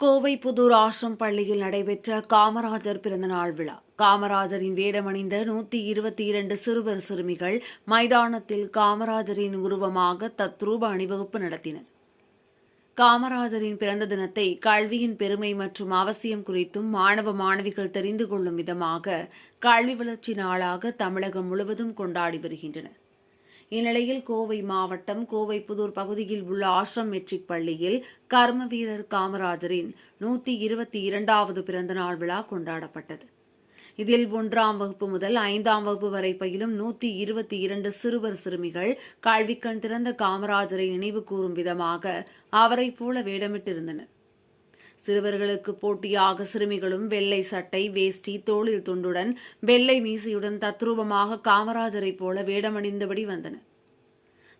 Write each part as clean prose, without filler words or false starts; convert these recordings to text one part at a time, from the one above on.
கோவை புதூர் ஆசிரம் பள்ளியில் நடைபெற்ற காமராஜர் பிறந்தநாள் விழா. காமராஜரின் வேடமணிந்த 122 சிறுவர் சிறுமிகள் மைதானத்தில் காமராஜரின் உருவமாக தத்ரூப அணிவகுப்பு நடத்தினர். காமராஜரின் பிறந்த தினத்தை கல்வியின் பெருமை மற்றும் அவசியம் குறித்தும் மாணவ மாணவிகள் தெரிந்து கொள்ளும் விதமாக கல்வி வளர்ச்சி நாளாக தமிழகம் முழுவதும் கொண்டாடி வருகின்றனர். இந்நிலையில் கோவை மாவட்டம் கோவை புதூர் பகுதியில் உள்ள ஆசிரம் மெட்ரிக் பள்ளியில் கர்ம வீரர் காமராஜரின் 122வது பிறந்தநாள் விழா கொண்டாடப்பட்டது. இதில் 1ஆம் வகுப்பு முதல் 5ஆம் வகுப்பு வரை பயிலும் 122 சிறுவர் சிறுமிகள் கல்விக்கண் திறந்த காமராஜரை நினைவு கூறும் விதமாக அவரை போல வேடமிட்டிருந்தனர். சிறுவர்களுக்கு போட்டியாக சிறுமிகளும் வெள்ளை சட்டை, வேஷ்டி, தோளில் துண்டுடன் வெள்ளை மீசையுடன் தத்ரூபமாக காமராஜரை போல வேடமணிந்தபடி வந்தனர்.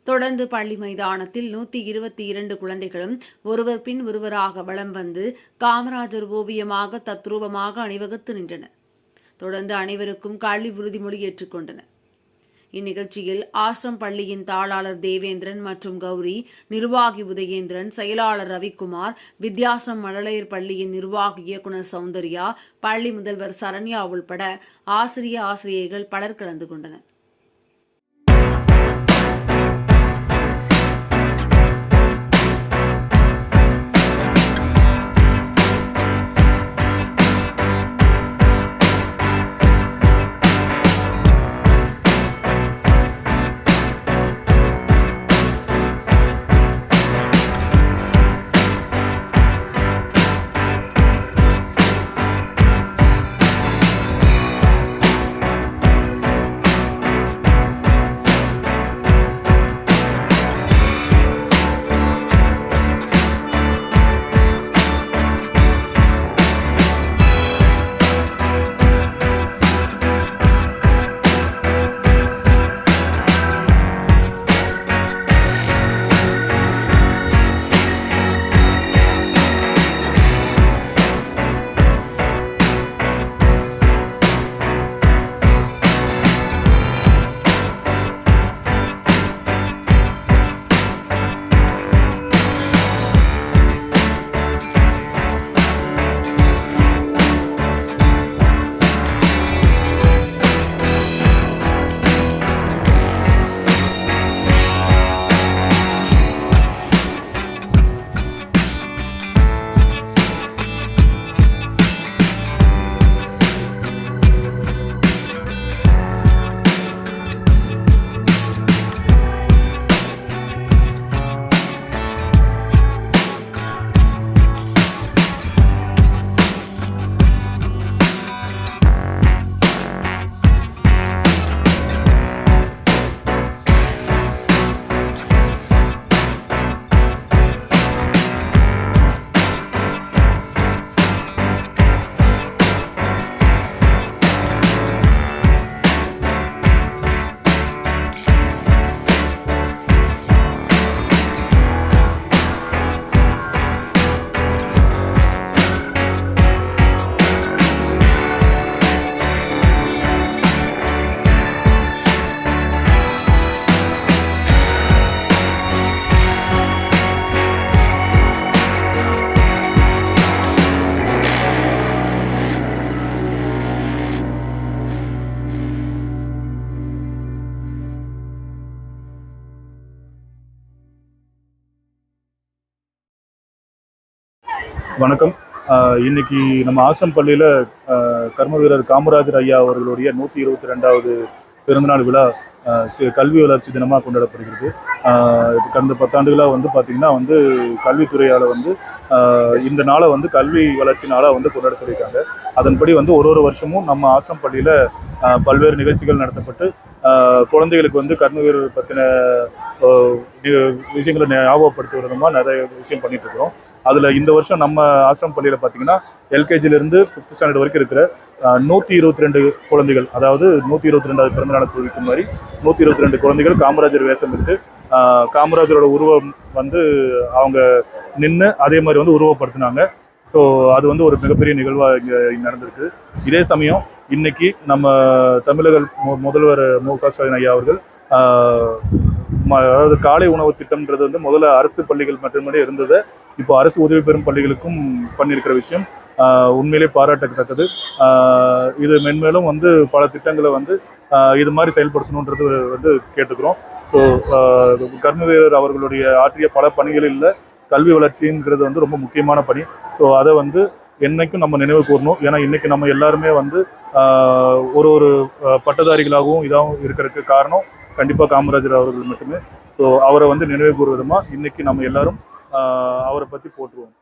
தொடர்ந்து பள்ளி மைதானத்தில் 122 குழந்தைகளும் ஒருவர் பின் ஒருவராக வலம் வந்து காமராஜர் ஓவியமாக தத்ரூபமாக அணிவகுத்து நின்றனர். தொடர்ந்து அனைவருக்கும் கல்வி உறுதிமொழி ஏற்றுக்கொண்டனர். இந்நிகழ்ச்சியில் ஆசிரம் பள்ளியின் தாளாளர் தேவேந்திரன் மற்றும் கௌரி, நிர்வாகி உதயேந்திரன், செயலாளர் ரவிக்குமார், வித்யாசிரம் மழலையர் பள்ளியின் நிர்வாக இயக்குநர் சௌந்தர்யா, பள்ளி முதல்வர் சரண்யா உள்பட ஆசிரியைகள் பலர் கலந்து கொண்டனர். வணக்கம். இன்னைக்கு நம்ம ஆசிரம் பள்ளியில் கர்ம வீரர் காமராஜர் ஐயா அவர்களுடைய 122வது பிறந்தநாள் விழா கல்வி வளர்ச்சி தினமாக கொண்டாடப்படுகிறது. கடந்த 10 ஆண்டுகளாக பார்த்திங்கன்னா கல்வித்துறையால் இந்த நாளை கல்வி வளர்ச்சி நாளாக கொண்டாட சொல்லியிருக்காங்க. அதன்படி ஒரு வருஷமும் நம்ம ஆசிரம் பள்ளியில் பல்வேறு நிகழ்ச்சிகள் நடத்தப்பட்டு குழந்தைகளுக்கு கர்ம வீரர் பற்றின விஷயங்களை ஞாபகப்படுத்துவது விதமாக நிறைய விஷயம் பண்ணிட்டு இருக்கிறோம். அதில் இந்த வருஷம் நம்ம ஆசிரம் பள்ளியில் பார்த்திங்கன்னா எல்கேஜிலேருந்து 5th ஸ்டாண்டர்ட் வரைக்கும் இருக்கிற 122 குழந்தைகள், அதாவது 122வது பிறந்தநாளை குறிக்கும் மாதிரி 122 குழந்தைகள் காமராஜர் வேஷம் இருக்கு. காமராஜரோட உருவம் அவங்க நின்று அதே மாதிரி உருவப்படுத்தினாங்க. ஸோ அது ஒரு மிகப்பெரிய நிகழ்வாக இங்கே நடந்திருக்கு. இதே சமயம் இன்னைக்கு நம்ம தமிழக முதல்வர் மு க ஸ்டாலின் ஐயா அவர்கள் அதாவது காலை உணவு திட்டம்ன்றது வந்து முதல்ல அரசு பள்ளிகள் மட்டுமே இருந்தது. இப்போ அரசு உதவி பெறும் பள்ளிகளுக்கும் பண்ணியிருக்கிற விஷயம் உண்மையிலே பாராட்டத்தக்கது. இது மென்மேலும் வந்து பல திட்டங்களை வந்து இது மாதிரி செயல்படுத்தணுன்றது வந்து கேட்டுக்கிறோம். ஸோ கர்ம வீரர் அவர்களுடைய ஆற்றிய பல பணிகளில் கல்வி வளர்ச்சிங்கிறது வந்து ரொம்ப முக்கியமான பணி. ஸோ அதை வந்து என்னைக்கும் நம்ம நினைவு கூறணும். ஏன்னா இன்னைக்கு நம்ம எல்லாருமே வந்து ஒரு பட்டதாரிகளாகவும் இதாகவும் இருக்கிறதுக்கு காரணம் கண்டிப்பாக காமராஜர் அவர்கள் மட்டுமே. ஸோ அவரை வந்து நினைவு கூறும் விதமாக இன்னைக்கு நம்ம எல்லாரும் அவரை பற்றி போற்றுவோம்.